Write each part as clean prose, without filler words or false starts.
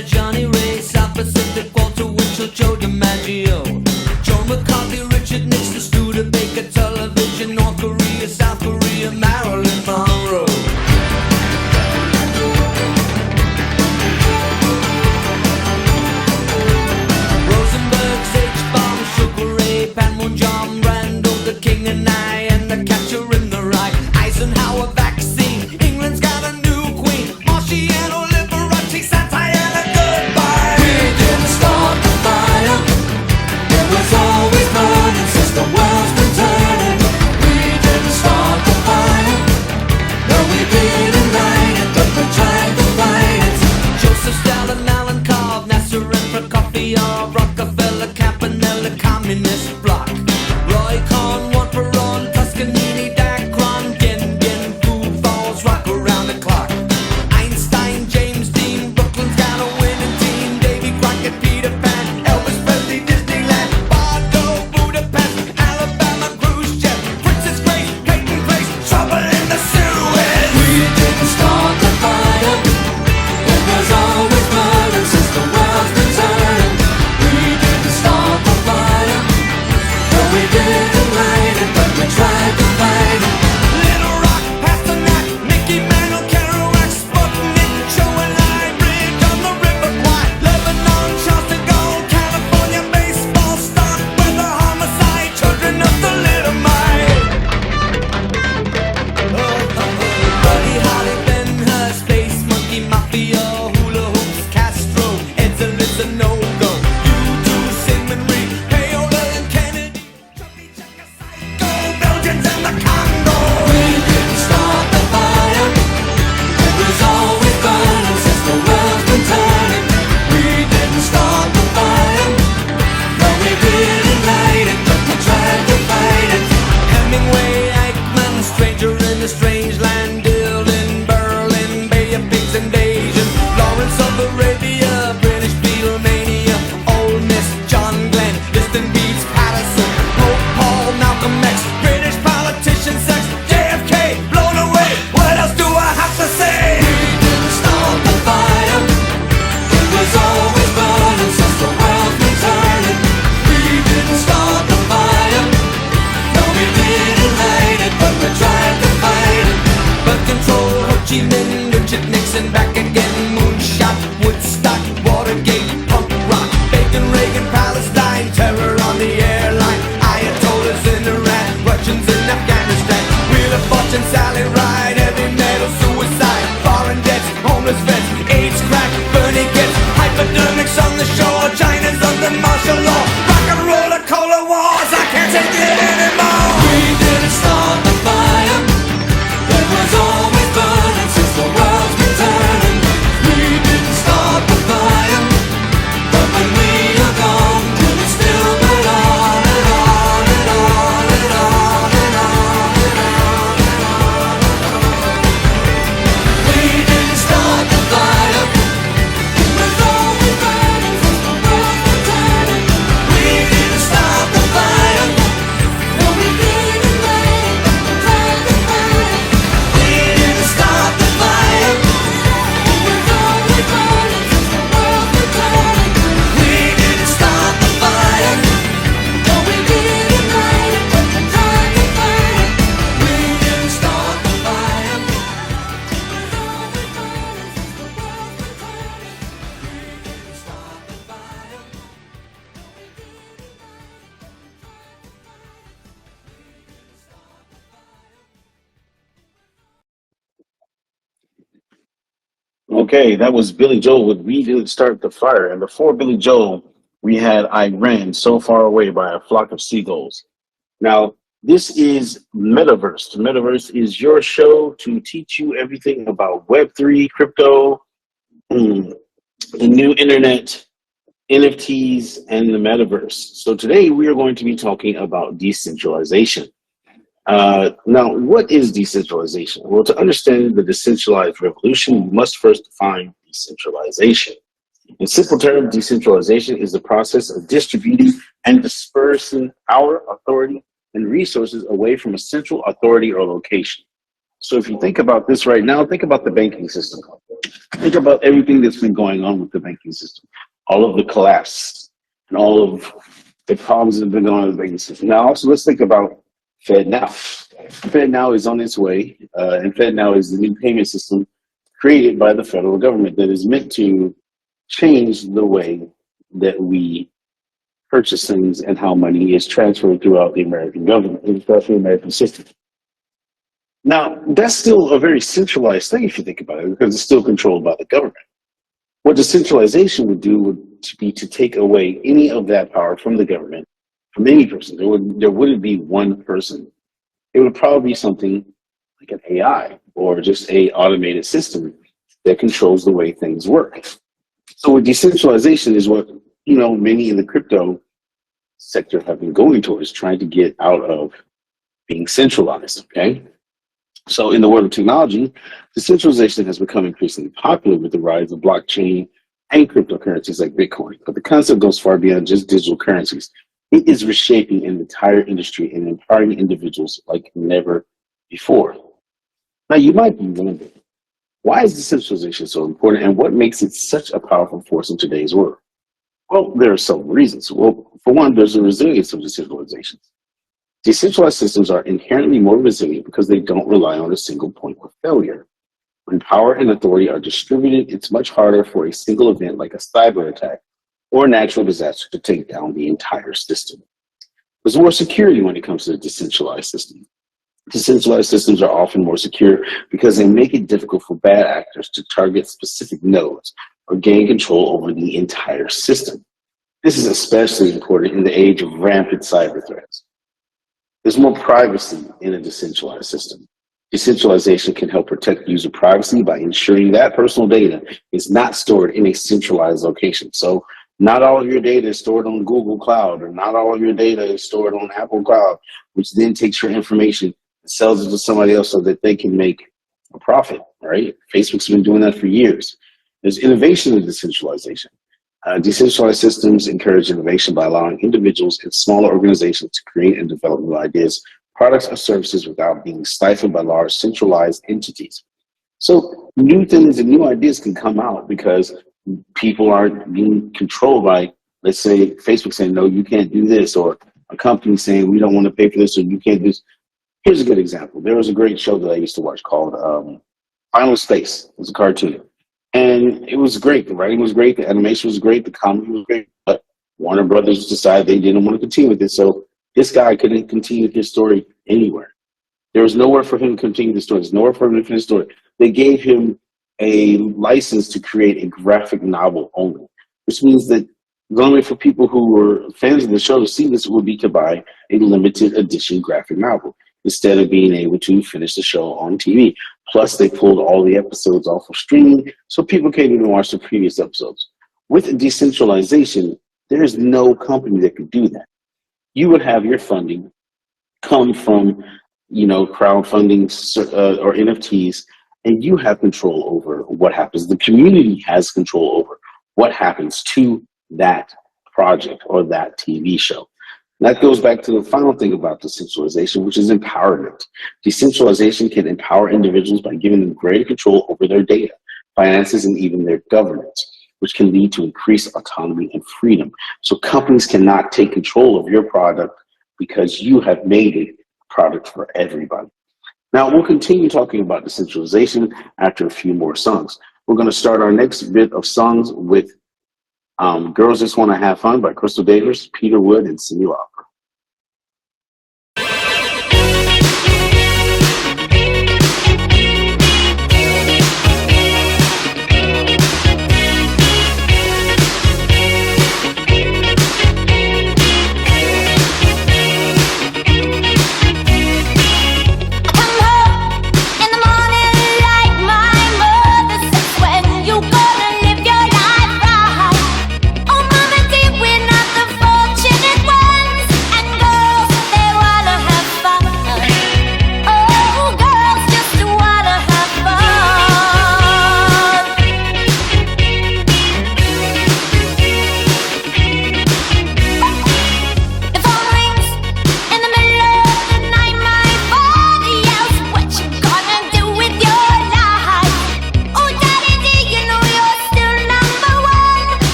Red, Johnny Ray, South Pacific, Walter Winchell, Joe DiMaggio, Joe McCarthy, Richard Nixon, Studebaker, Television, North Korea, South Korea, Marilyn Monroe. Rosenberg, H-Bomb, Sugar Ray, Panmure, John Randall, the King and I, and the Catcher in the Rye, Eisenhower vaccine, England's got a new queen, Marciano, Liberace, satire, and a goodbye. We didn't start the fire, it was always burning since the world's been turning. We didn't start the fire, no we didn't light it, but we tried to fight it. Joseph Stalin, Alan Cobb, Nasser and Prokofiev, Rockefeller, Campanella, Communist Bloc, Roy Cohn, one for all, Toscanini, Dacron, Gin, Food Falls, rock around the clock. Einstein, James Dean, Brooklyn's got a winning team, Davy Crockett, Peter Pan, Elvis Presley, Disneyland, Bordeaux, Budapest, Alabama, Khrushchev, Princess Grace, Peyton Place, trouble in the Suez. We didn't start the fire, it was always burning since the world's been turning. We didn't start the fire, no we didn't light it, but we tried to fight it. Little Rock, Pasternak, Mickey Mantle, Kerouac, Sputnik, Joe and I, Bridge on the River Kwai, Lebanon, Charles de Gaulle, California, baseball, stock, weather, homicide, children of the Little Mile. Buddy Holly, Ben Hur, Space Monkey, Mafia, Hula Hoops, Castro, Edsel is a no-go. U2, Sigmund Reed, Payola and Kennedy, Chucky Checker, Psycho, Belgians and the Congo. We didn't start the fire, it was always burning since the world's been turning. We didn't start the fire, no we didn't light it, but we tried to fight it. Hemingway, Eichmann, Stranger in a Strange Land, Dylan, Berlin, Bay of Pigs invasion, Lawrence of Arabia, British Beatlemania, Ole Miss, John Glenn, Liston Beats, Patterson, Pope Paul, Malcolm X, British politician, sex, JFK, blown away. What else do I have to say? We didn't start the fire, it was always burning since the world's been turning. We didn't start the fire, no we didn't light it, but we tried to fight it. Birth control, Ho Chi Minh, Richard Nixon, back again, moonshot, Woodstock, Watergate, punk rock, Bacon, Reagan, Palestine, terror on the airline, Ayatollahs in Iran, Russians in Afghanistan, Wheel of Fortune, Sally Ride, heavy metal, suicide, foreign debts, homeless vets, AIDS, crack, Bernie gets, hypodermics on the shore, China's under martial law, rock and roll, cola wars, I can't take it anymore. We didn't start the fire, it was always burning since the world's been turning. We didn't start the fire, but when we are gone, will it still burn on and on and on and on and on and on and on and on. We didn't start the fire, it was always burning since the world's been turning. We didn't start the fire, no we didn't light it, but we tried to fight it. We didn't start the fire, it was always burning since the world's been turning. We didn't start the fire, no we didn't light it, but we tried to fight it. We didn't start the fire, it was always burning since the world's been turning. We didn't start the fire, no we didn't light it, Okay, that was Billy Joel with We Didn't Start the Fire. And before Billy Joel, we had I Ran So Far Away by a Flock of Seagulls. Now, this is Metaverse. Metaverse is your show to teach you everything about Web3, crypto, the new internet, NFTs, and the metaverse. So today we are going to be talking about decentralization. Now, what is decentralization? Well, to understand the decentralized revolution, we must first define decentralization. In simple terms, decentralization is the process of distributing and dispersing power, authority, and resources away from a central authority or location. So if you think about this right now, think about the banking system. Think about everything that's been going on with the banking system, all of the collapse, and all of the problems that have been going on with the banking system. Now, also, let's think about FedNow. FedNow is on its way, and FedNow is the new payment system created by the federal government that is meant to change the way that we purchase things and how money is transferred throughout the American government, throughout the American system. Now, that's still a very centralized thing if you think about it, because it's still controlled by the government. What decentralization would do would be to take away any of that power from the government, from any person. There wouldn't be one person. It would probably be something like an AI or just a automated system that controls the way things work. So with decentralization is what, many in the crypto sector have been going towards, trying to get out of being centralized, okay? So in the world of technology, decentralization has become increasingly popular with the rise of blockchain and cryptocurrencies like Bitcoin. But the concept goes far beyond just digital currencies. It is reshaping an entire industry and empowering individuals like never before. Now, you might be wondering, why is decentralization so important and what makes it such a powerful force in today's world? Well, there are several reasons. Well, for one, there's the resilience of decentralization. Decentralized systems are inherently more resilient because they don't rely on a single point of failure. When power and authority are distributed, it's much harder for a single event like a cyber attack or a natural disaster to take down the entire system. There's more security when it comes to a decentralized system. Decentralized systems are often more secure because they make it difficult for bad actors to target specific nodes or gain control over the entire system. This is especially important in the age of rampant cyber threats. There's more privacy in a decentralized system. Decentralization can help protect user privacy by ensuring that personal data is not stored in a centralized location. So not all of your data is stored on Google Cloud, or not all of your data is stored on Apple Cloud, which then takes your information and sells it to somebody else so that they can make a profit, right? Facebook's been doing that for years. There's innovation in decentralization. Decentralized systems encourage innovation by allowing individuals and smaller organizations to create and develop new ideas, products, or services without being stifled by large centralized entities. So new things and new ideas can come out because people aren't being controlled by, let's say, Facebook saying, no, you can't do this, or a company saying, we don't want to pay for this, or you can't do this. Here's a good example. There was a great show that I used to watch called Final Space. It was a cartoon. And it was great. The writing was great. The animation was great. The comedy was great. But Warner Brothers decided they didn't want to continue with it. So this guy couldn't continue his story anywhere. There was nowhere for him to continue the story. There's nowhere for him to finish the story. They gave him a license to create a graphic novel only, which means that the only way for people who were fans of the show to see this would be to buy a limited edition graphic novel instead of being able to finish the show on TV. Plus, they pulled all the episodes off of streaming, so people can't even watch the previous episodes. With decentralization, there is no company that could do that. You would have your funding come from, crowdfunding or NFTs, and you have control over what happens. The community has control over what happens to that project or that TV show. That goes back to the final thing about decentralization, which is empowerment. Decentralization can empower individuals by giving them greater control over their data, finances, and even their governance, which can lead to increased autonomy and freedom. So companies cannot take control of your product because you have made it a product for everybody. Now, we'll continue talking about decentralization after a few more songs. We're going to start our next bit of songs with Girls Just Want to Have Fun by Crystal Davis, Peter Wood, and Cindy Lauper. Oh, mama, dear, we're not the fortunate ones.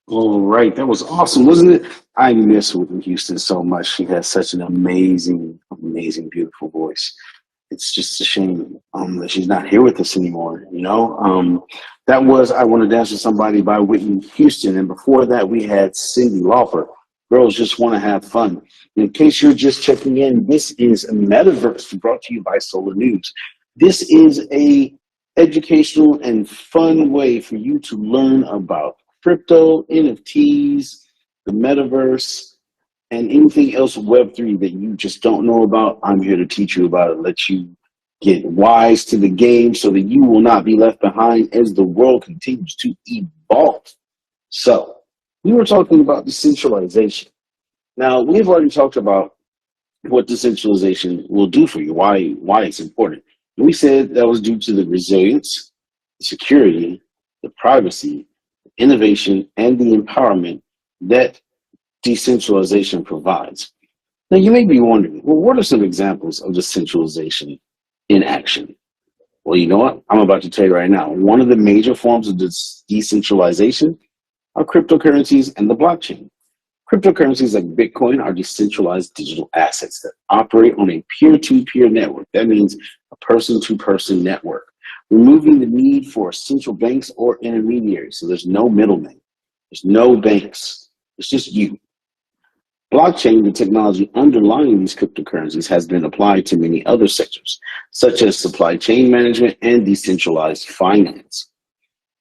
All right, that was awesome, wasn't it? I miss Whitney Houston so much. She has such an amazing, amazing, beautiful voice. It's just a shame that she's not here with us anymore. That was "I Want to Dance with Somebody" by Whitney Houston, and before that we had Cyndi Lauper. Girls just want to have fun. In case you're just checking in, this is Metaverse, brought to you by Solar News. This is a educational and fun way for you to learn about crypto, NFTs, the metaverse, and anything else Web3 that you just don't know about. I'm here to teach you about it, let you get wise to the game so that you will not be left behind as the world continues to evolve. So, we were talking about decentralization. Now, we've already talked about what decentralization will do for you, why it's important. And we said that was due to the resilience, the security, the privacy, innovation, and the empowerment that decentralization provides. Now, you may be wondering, well, what are some examples of decentralization in action? Well, you know what? I'm about to tell you right now. One of the major forms of decentralization are cryptocurrencies and the blockchain. Cryptocurrencies like Bitcoin are decentralized digital assets that operate on a peer-to-peer network. That means a person-to-person network, removing the need for central banks or intermediaries. So there's no middlemen, there's no banks, it's just you. Blockchain, the technology underlying these cryptocurrencies, has been applied to many other sectors, such as supply chain management and decentralized finance.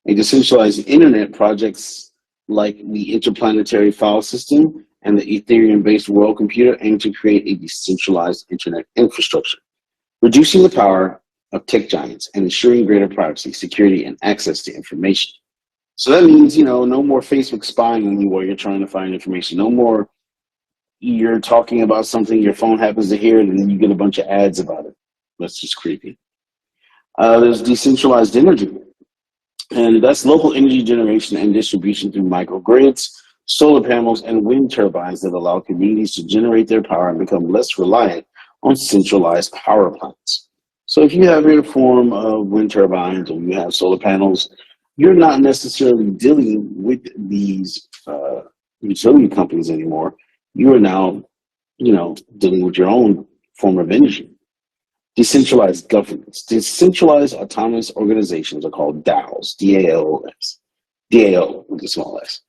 A decentralized internet projects like the Interplanetary File System and the Ethereum-based World Computer aim to create a decentralized internet infrastructure, reducing the power of tech giants and ensuring greater privacy, security, and access to information. So that means, no more Facebook spying on you while you're trying to find information. No more you're talking about something, your phone happens to hear it, and then you get a bunch of ads about it. That's just creepy. There's decentralized energy, and that's local energy generation and distribution through microgrids, solar panels, and wind turbines that allow communities to generate their power and become less reliant on centralized power plants. So if you have your form of wind turbines or you have solar panels, you're not necessarily dealing with these utility companies anymore. You are now, dealing with your own form of energy. Decentralized governance. Decentralized autonomous organizations are called DAOs, D-A-O-S, D-A-O with a small s,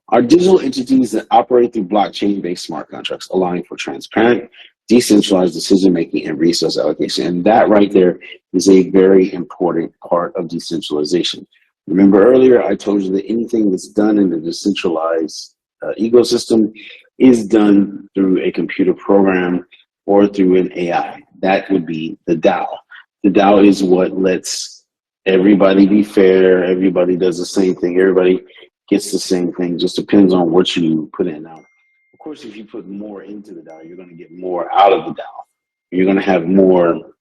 are digital entities that operate through blockchain-based smart contracts, allowing for transparent, decentralized decision-making and resource allocation. And that right there is a very important part of decentralization. Remember earlier, I told you that anything that's done in the decentralized ecosystem is done through a computer program or through an AI. That would be the DAO. The DAO is what lets everybody be fair. Everybody does the same thing. Everybody gets the same thing. Just depends on what you put in. Now, of course, if you put more into the DAO, you're going to get more out of the DAO. You're going to have more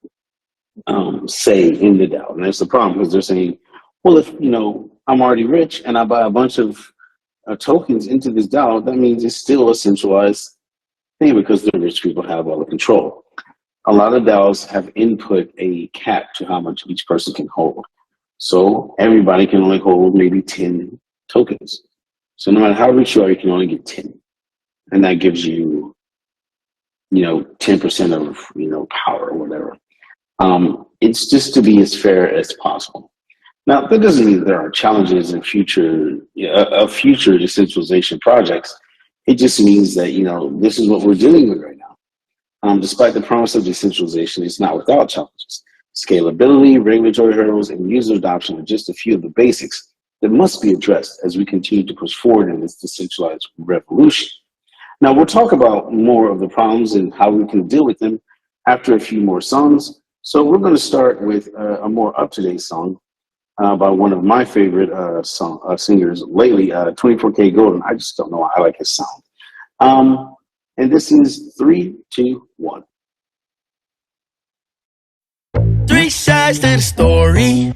say in the DAO. And that's the problem, because they're saying, well, if I'm already rich and I buy a bunch of tokens into this DAO, that means it's still a centralized thing because the rich people have all the control. A lot of DAOs have input a cap to how much each person can hold. So everybody can only hold maybe 10 tokens. So no matter how rich you are, you can only get 10. And that gives you, 10% of, power or whatever. It's just to be as fair as possible. Now, that doesn't mean that there are challenges in future decentralization projects. It just means that, this is what we're dealing with right now. Despite the promise of decentralization, it's not without challenges. Scalability, regulatory hurdles, and user adoption are just a few of the basics that must be addressed as we continue to push forward in this decentralized revolution. Now, we'll talk about more of the problems and how we can deal with them after a few more songs. So we're going to start with a more up-to-date song by one of my favorite singers lately, 24K Golden. I just don't know why I like his sound. And this is 3, 2, 1. Three sides to the story.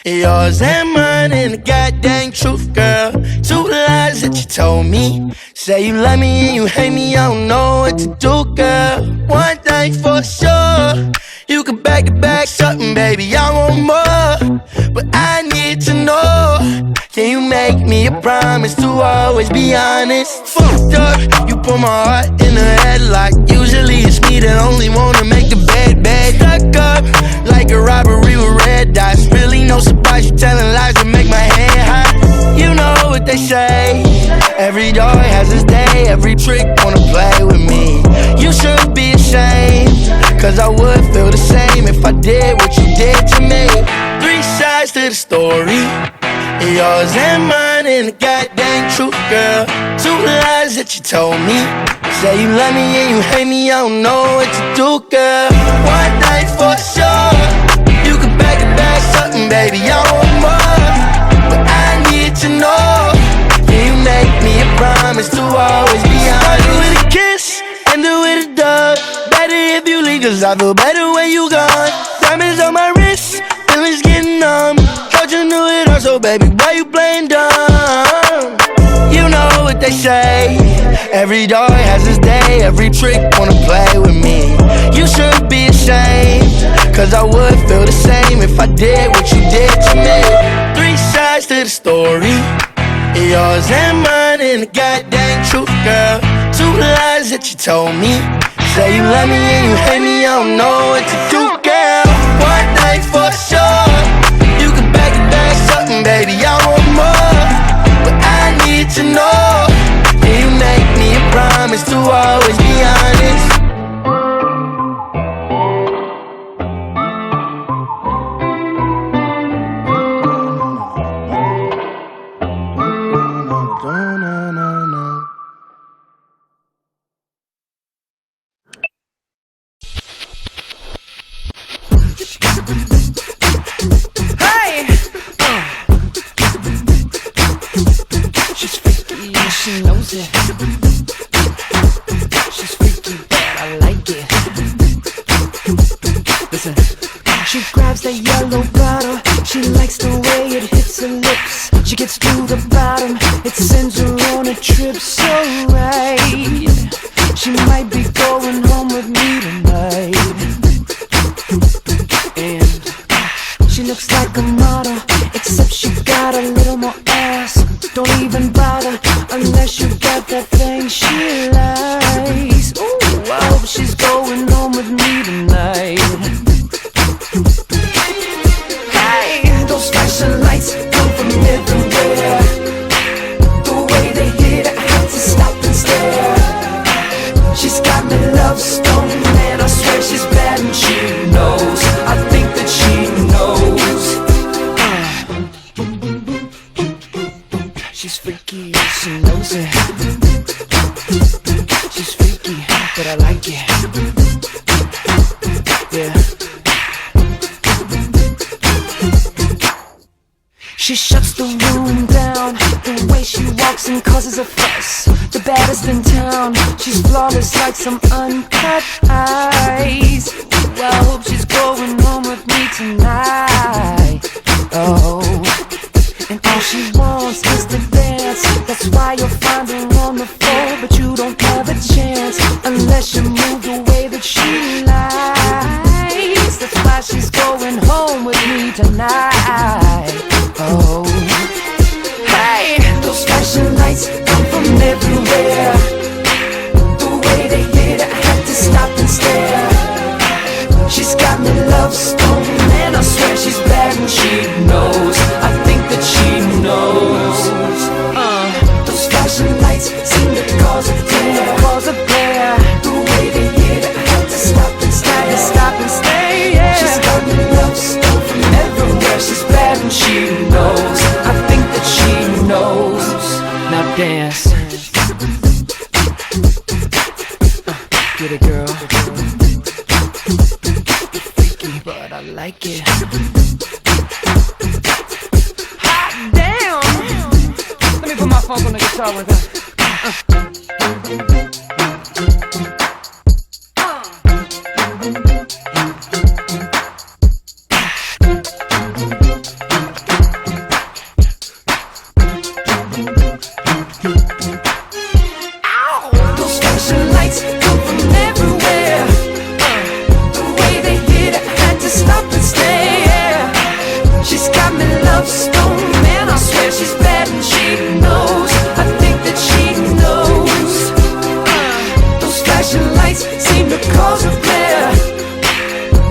Yours and mine and the goddamn truth, girl. Two lies that you told me. Say you love me and you hate me, I don't know what to do, girl. One thing for sure, you can back to back something, baby, I want more. But I need to know Can you make me a promise to always be honest? Fucked up, you put my heart in a headlock. Usually it's me that only wanna make the bed. Stuck up like a robbery with red dots. Really no surprise, you telling lies to make my head hot. You know what they say, every dog has his day. Every trick wanna play with me. You should be ashamed, cause I would feel the same if I did what you did to me. Three sides to the story, yours and mine and the goddamn truth, girl. Two lies that you told me. Say you love me and you hate me, I don't know what to do, girl. One night for sure, you can back something, baby, I want more. But I need to know, can you make me a promise to always be honest? Start with a kiss, end it with a dub. Better if you leave, cause I feel better when you gone. Diamonds on my wrist, feelings getting numb. Thought you knew it all, so baby, why you playing dumb? You know what they say, every dog has his day. Every trick wanna play with me. You should be ashamed, cause I would feel the same if I did what you did to me. Three sides to the story, yours and mine and the goddamn truth, girl. Two lies that you told me. Say you love me and you hate me, I don't know what to do, girl. One night for sure, you can back something, baby, I want more. But I need to know, can you make me a promise to always be honest? Hey! She's freaky and she knows it. She's freaky but I like it. Listen. She grabs that yellow bottle. She likes the way it hits her lips. She gets to the bottom, it sends her on a trip so right. She might be going home with me tonight. And she looks like a model, except she got a little more ass. Don't even bother unless you got that thing she likes. Ooh, I hope she's going home with me tonight. Hey, those flashing lights come from everywhere. The way they hit, I have to stop and stare. She's got me love stone, man, I swear she's bad and she knows. I think that she knows. She's freaky, she knows it. She's freaky, but I like it. Yeah. She shuts the room down. The way she walks and causes a fuss. The baddest in town. She's flawless like some uncut ice. Ooh, I hope she's going home with me tonight. Oh, and all she wants is to dance. That's why you'll find her on the floor, but you don't have a chance unless you move the way that she likes. That's why she's going home with me tonight. Oh, hey, those flashing lights come from everywhere. The way they hit, I had to stop and stare. She's got me love stone, and I swear she's bad and she knows. I think that she knows. Those flashing lights seem to cause a glare. The way they hit, I had to stop and stare. Yeah. She's got me love stone from everywhere. She's bad and she knows. I think that she knows. Now dance. Get it, girl. Freaky, but I like it. Hot damn! Let me put my funk on the guitar with her. Those flashing lights come from everywhere. The way they hit, I had to stop and stare. She's got me love stone, man, I swear she's bad. bad and she knows. I think that she knows. Those flashing lights seem to cause a glare.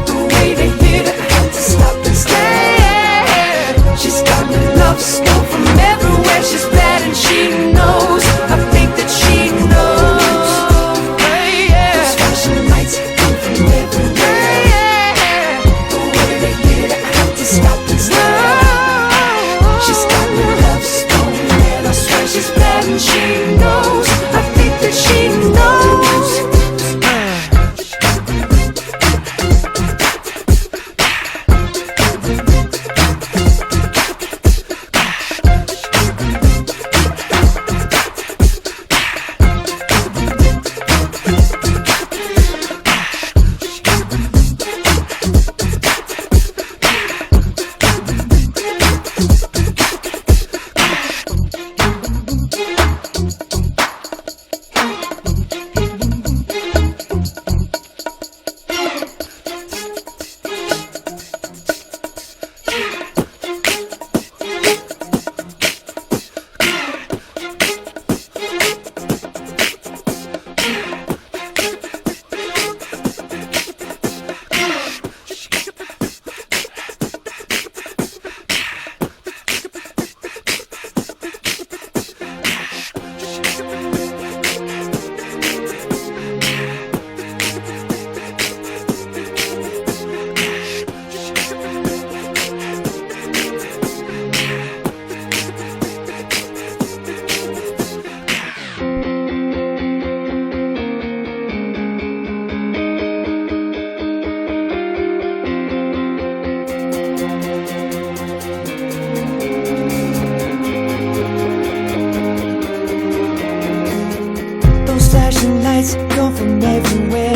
The way they hit it, I had to stop and stare. She's got me love snow from everywhere. She's bad and she knows. I think that she knows. Those flashing lights come from everywhere. The way they hit it, I had to stop and stare. She's got me love stone, and I swear she's bad and she knows. I think that she knows. Those flashing lights come from everywhere.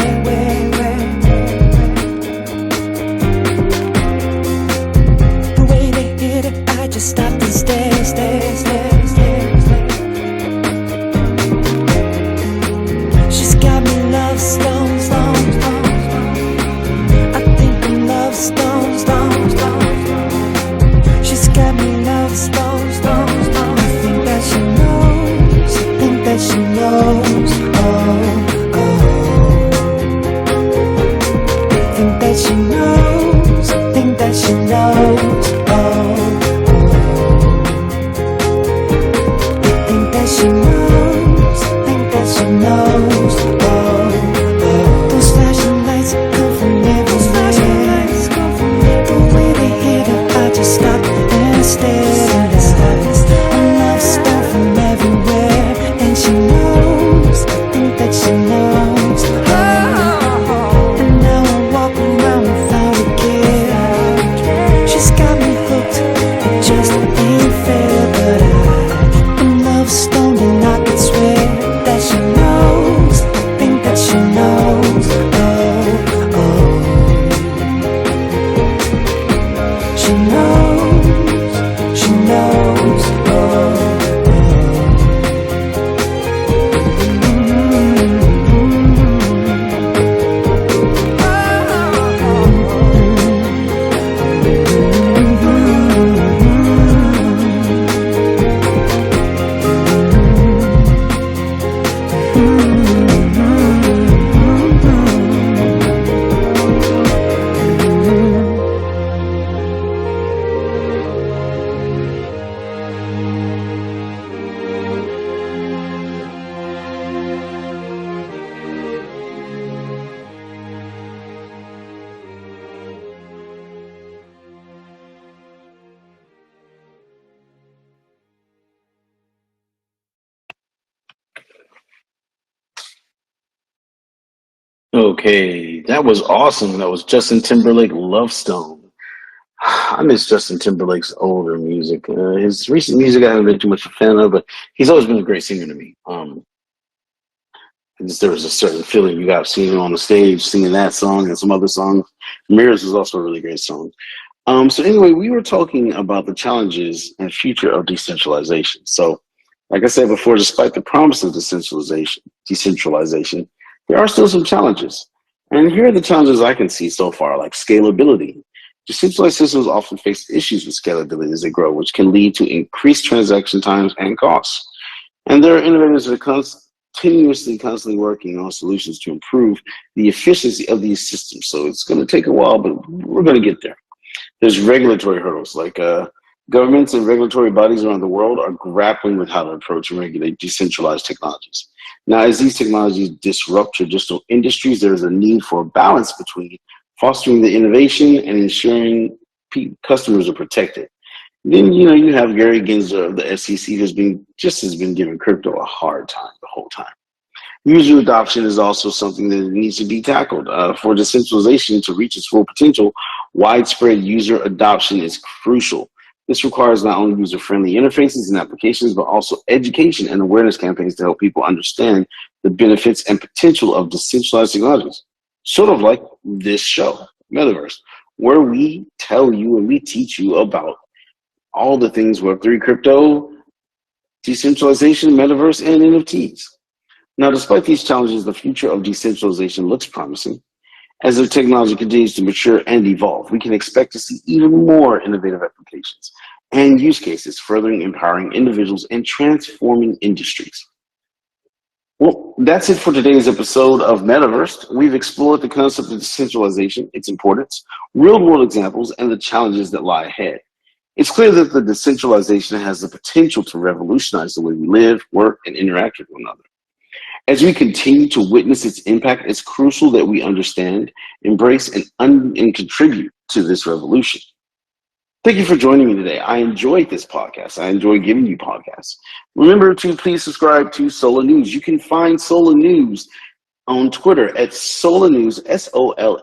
The way they hit it, I just stopped and stared. She's got me love stones. I think I'm love stones. She's got me love stones. I think that she knows. I think that she knows. Think that she knows. Think that she knows. Think that she knows. Think that she knows. Those flashing lights come from everywhere. The way they hit it, I just stopped and stared. I love stuff from everywhere, and she knows. I think that she knows. And now I walk around without a care. She's got me hooked, it just ain't fair. But I'm love stoned, and I could swear that she knows. I think that she knows. She knows. She knows. Okay, that was awesome. That was Justin Timberlake, Love Stone. I miss Justin Timberlake's older music. His recent music I haven't been too much a fan of, but he's always been a great singer to me. There was a certain feeling you got seeing him on the stage singing that song and some other songs. Mirrors was also a really great song. So anyway, we were talking about the challenges and future of decentralization. So, like I said before, despite the promise of decentralization, there are still some challenges. And here are the challenges I can see so far, like scalability. Decentralized systems often face issues with scalability as they grow, which can lead to increased transaction times and costs. And there are innovators that are constantly working on solutions to improve the efficiency of these systems. So it's going to take a while, but we're going to get there. There's regulatory hurdles, like governments and regulatory bodies around the world are grappling with how to approach and regulate decentralized technologies. Now, as these technologies disrupt traditional industries, there is a need for a balance between fostering the innovation and ensuring customers are protected. Then, you have Gary Gensler of the SEC who's been giving crypto a hard time the whole time. User adoption is also something that needs to be tackled. For decentralization to reach its full potential, widespread user adoption is crucial. This requires not only user-friendly interfaces and applications, but also education and awareness campaigns to help people understand the benefits and potential of decentralized technologies. Sort of like this show, Metaverse, where we tell you and we teach you about all the things Web3, crypto, decentralization, Metaverse, and NFTs. Now, despite these challenges, the future of decentralization looks promising. As the technology continues to mature and evolve, we can expect to see even more innovative applications and use cases, furthering empowering individuals and transforming industries. Well, that's it for today's episode of Metaverse. We've explored the concept of decentralization, its importance, real-world examples, and the challenges that lie ahead. It's clear that the decentralization has the potential to revolutionize the way we live, work, and interact with one another. As we continue to witness its impact, it's crucial that we understand, embrace, and contribute to this revolution. Thank you for joining me today. I enjoyed this podcast. I enjoy giving you podcasts. Remember to please subscribe to Solar News. You can find Solar News on Twitter at Solar News, SOLANEWS_NET.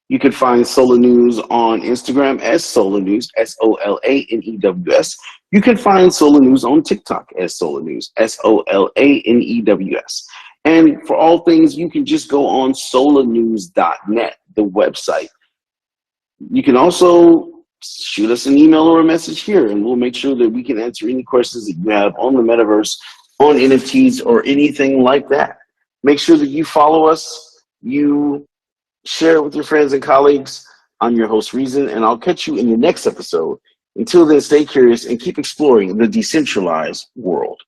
You can find Solar News on Instagram as Solar News, SOLANEWS. You can find Solar News on TikTok as Solar News, SOLANEWS. And for all things, you can just go on solarnews.net, the website. You can also shoot us an email or a message here, and we'll make sure that we can answer any questions that you have on the metaverse, on NFTs, or anything like that. Make sure that you follow us, you share it with your friends and colleagues. I'm your host, Reason, and I'll catch you in the next episode. Until then, stay curious and keep exploring the decentralized world.